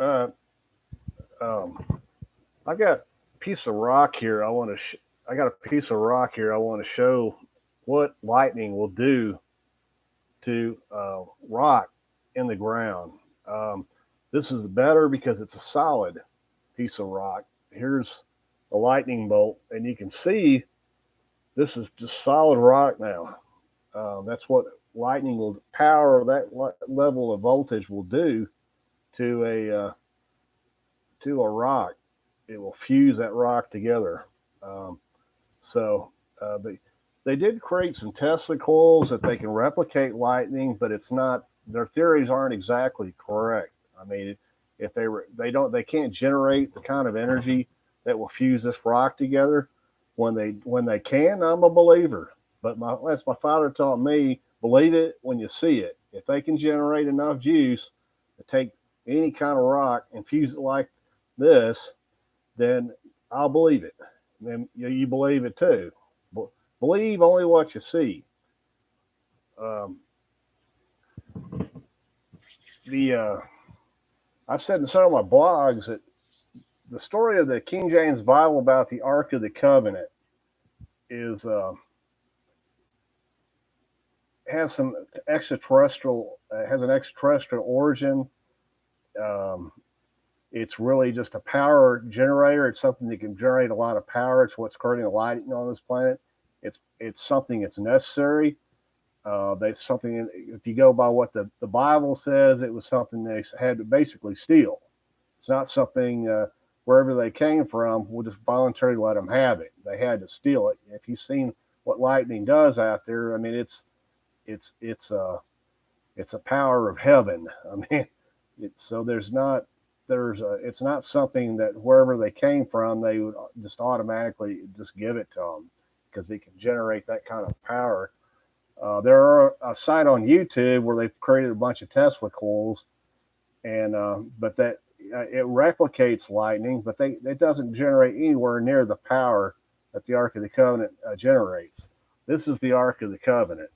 Uh, I got a piece of rock here. I got a piece of rock here. I want to show what lightning will do to rock in the ground. Um, this is better because it's a solid piece of rock. Here's a lightning bolt, and you can see this is just solid rock now. That's what lightning will power that level of voltage will do to a rock. It will fuse that rock together. Um, so they did create some Tesla coils that they can replicate lightning, but it's not their theories aren't exactly correct. I mean, if they can't generate the kind of energy that will fuse this rock together. When they can, I'm a believer. But as my father taught me, believe it when you see it. If they can generate enough juice to take any kind of rock and fuse it like this, then I'll believe it. Then you believe it too. Believe only what you see. Um, the I've said in some of my blogs that the story of the King James Bible about the Ark of the Covenant is has some extraterrestrial has an extraterrestrial origin. Um, it's really just a power generator. It's something that can generate a lot of power. It's what's creating the lighting on this planet. It's something that's necessary. That's something. If you go by what the Bible says, it was something they had to basically steal. It's not something wherever they came from. We'll just voluntarily let them have it. They had to steal it. If you've seen what lightning does out there, I mean, it's it's a it's a power of heaven. I mean, so it's not something that wherever they came from they would just automatically just give it to them because they can generate that kind of power. There are a site on YouTube where they've created a bunch of Tesla coils, and but that it replicates lightning, but it doesn't generate anywhere near the power that the Ark of the Covenant generates. This is the Ark of the Covenant.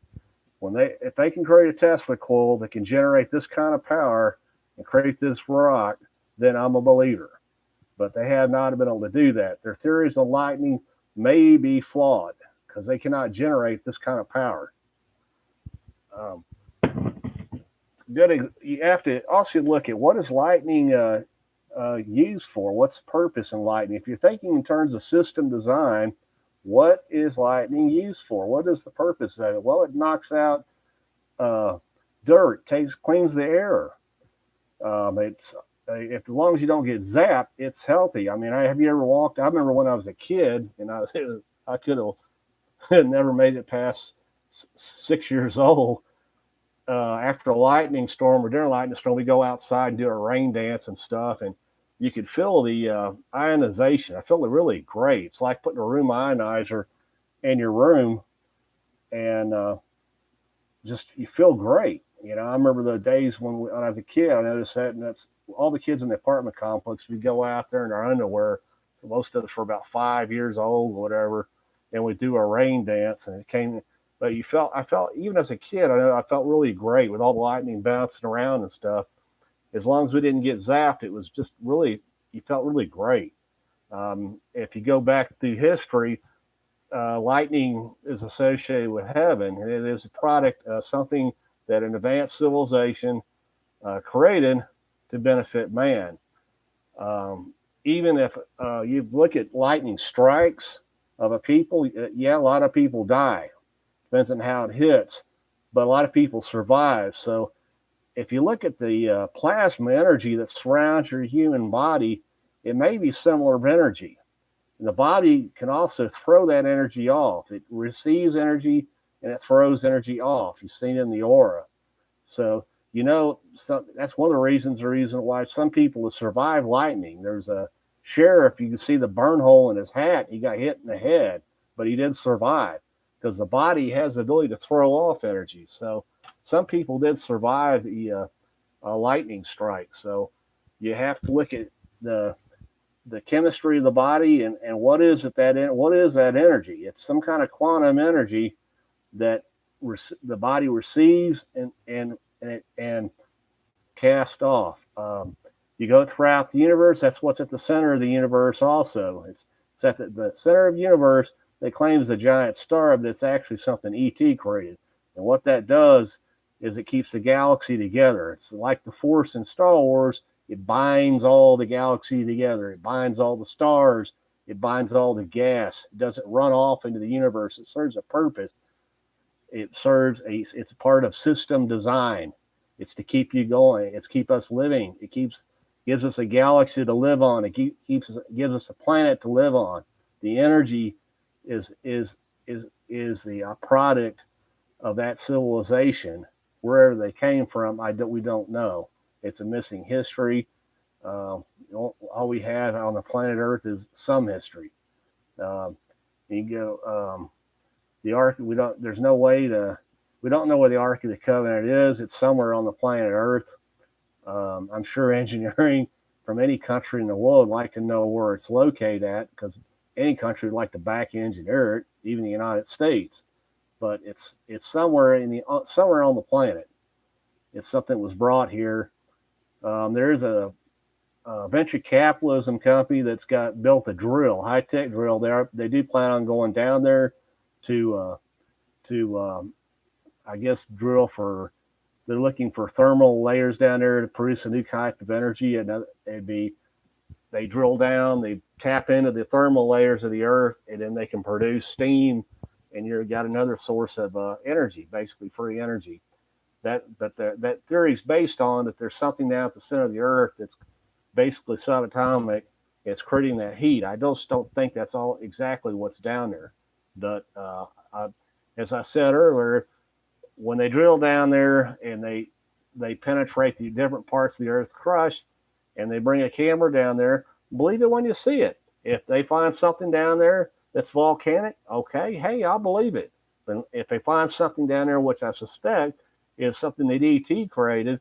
If they can create a Tesla coil that can generate this kind of power and create this rock, then I'm a believer. But they have not been able to do that. Their theories of lightning may be flawed because they cannot generate this kind of power. Um, you have to also look at what is lightning used for. What's the purpose in lightning? If you're thinking in terms of system design, what is lightning used for? What is the purpose of it? Well, it knocks out uh, dirt, cleans the air. It's if as long as you don't get zapped, it's healthy. I mean, have you ever walked? I remember when I was a kid, and I could have never made it past 6 years old. After a lightning storm or during a lightning storm, we go outside and do a rain dance and stuff, and you could feel the ionization. I felt it really great. It's like putting a room ionizer in your room, and just you feel great. I remember the days when I was a kid. I noticed that, and that's all the kids in the apartment complex. We go out there in our underwear. Most of us were about 5 years old, or whatever, and we do a rain dance, and it came. But I felt even as a kid, I felt really great with all the lightning bouncing around and stuff. As long as we didn't get zapped, it was just really, you felt really great. If you go back through history, lightning is associated with heaven, and it is a product of something that an advanced civilization created to benefit man. Even if you look at lightning strikes of a people, yeah, a lot of people die. Depends on how it hits, but a lot of people survive. So if you look at the plasma energy that surrounds your human body, it may be similar energy. And the body can also throw that energy off. It receives energy and it throws energy off. You've seen it in the aura. So, that's one of the reason why some people have survived lightning. There's a sheriff, you can see the burn hole in his hat. He got hit in the head, but he did survive because the body has the ability to throw off energy. So some people did survive the lightning strike. So you have to look at the chemistry of the body and what is that energy? It's some kind of quantum energy that the body receives and cast off. You go throughout the universe, that's what's at the center of the universe also. It's at the center of the universe that claims a giant star, but it's actually something ET created. And what that does is it keeps the galaxy together. It's like the Force in Star Wars. It binds all the galaxy together. It binds all the stars. It binds all the gas. It doesn't run off into the universe. It serves a purpose. It's part of system design. It's to keep you going. It's keep us living. Gives us a galaxy to live on. Gives us a planet to live on. The energy is the product of that civilization. Wherever they came from, we don't know. It's a missing history. All we have on the planet Earth is some history. You go the Ark. We don't. There's no way to. We don't know where the Ark of the Covenant is. It's somewhere on the planet Earth. I'm sure engineering from any country in the world would like to know where it's located at, because any country would like to back engineer it, even the United States. But it's somewhere somewhere on the planet. It's something that was brought here. There's a venture capitalism company that's built a drill, high tech drill. They do plan on going down there to I guess drill for. They're looking for thermal layers down there to produce a new type of energy, and they drill down, they tap into the thermal layers of the Earth, and then they can produce steam, and you've got another source of energy, basically free energy. That theory is based on that there's something down at the center of the Earth that's basically subatomic. It's creating that heat. I just don't think that's all exactly what's down there. But as I said earlier, when they drill down there and they penetrate the different parts of the Earth's crust, and they bring a camera down there, believe it when you see it. If they find something down there that's volcanic, okay, hey, I'll believe it. But if they find something down there, which I suspect is something that ET created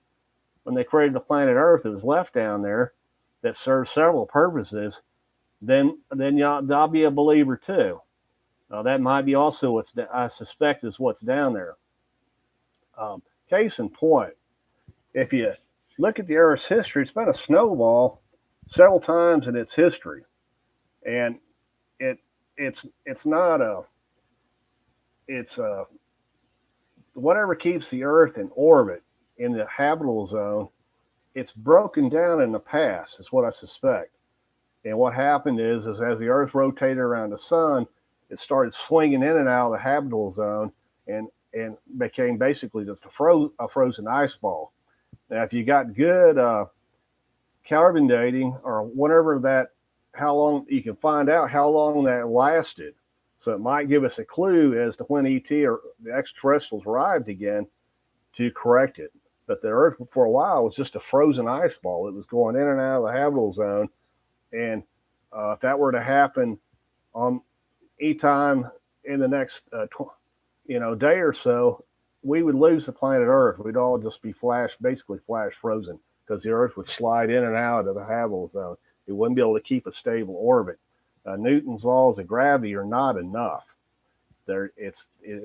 when they created the planet Earth, it was left down there that serves several purposes, then I'll be a believer too. That might be also I suspect is what's down there. Case in point, if you look at the Earth's history, it's been a snowball several times in its history, and it's not a it's whatever keeps the Earth in orbit in the habitable zone. It's broken down in the past, is what I suspect. And what happened is as the Earth rotated around the sun, it started swinging in and out of the habitable zone, and became basically just a frozen ice ball. Now, if you got good carbon dating or whatever how long you can find out how long that lasted, so it might give us a clue as to when ET or the extraterrestrials arrived again to correct it. But the Earth for a while was just a frozen ice ball. It was going in and out of the habitable zone, and if that were to happen on any time in the next day or so, we would lose the planet Earth. We'd all just be basically flash frozen, because the Earth would slide in and out of the habitable zone. It wouldn't be able to keep a stable orbit. Newton's laws of gravity are not enough. It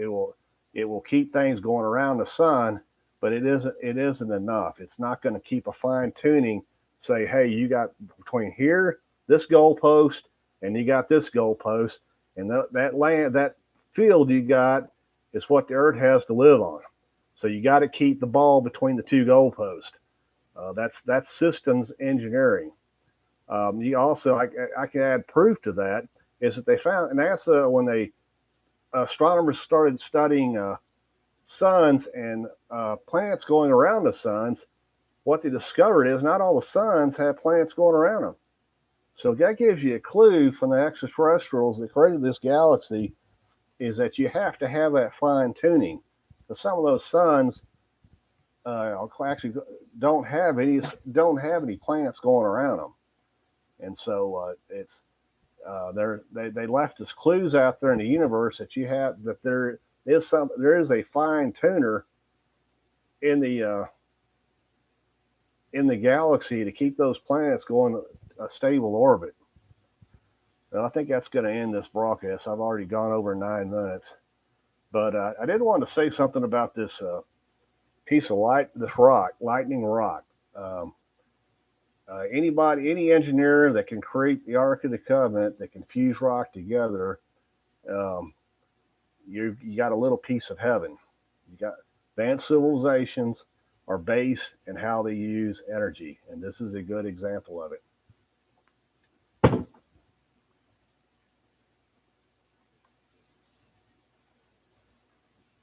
will keep things going around the sun, but it isn't enough. It's not going to keep a fine tuning. Say, hey, you got between here this goalpost, and you got this goalpost, and that field you got is what the Earth has to live on. So you got to keep the ball between the two goalposts. That's systems engineering. You also, I can add proof to that, is that they found NASA, when astronomers started studying suns and planets going around the suns, what they discovered is not all the suns have planets going around them. So that gives you a clue from the extraterrestrials that created this galaxy, is that you have to have that fine tuning. Because some of those suns actually don't have any planets going around them, and so they left us clues out there in the universe that there is a fine tuner in the galaxy to keep those planets going a stable orbit. And I think that's going to end this broadcast. I've already gone over 9 minutes. But I did want to say something about this piece of lightning rock. Any engineer that can create the Ark of the Covenant that can fuse rock together, um, you got a little piece of heaven. You got advanced civilizations are based in how they use energy, and this is a good example of it.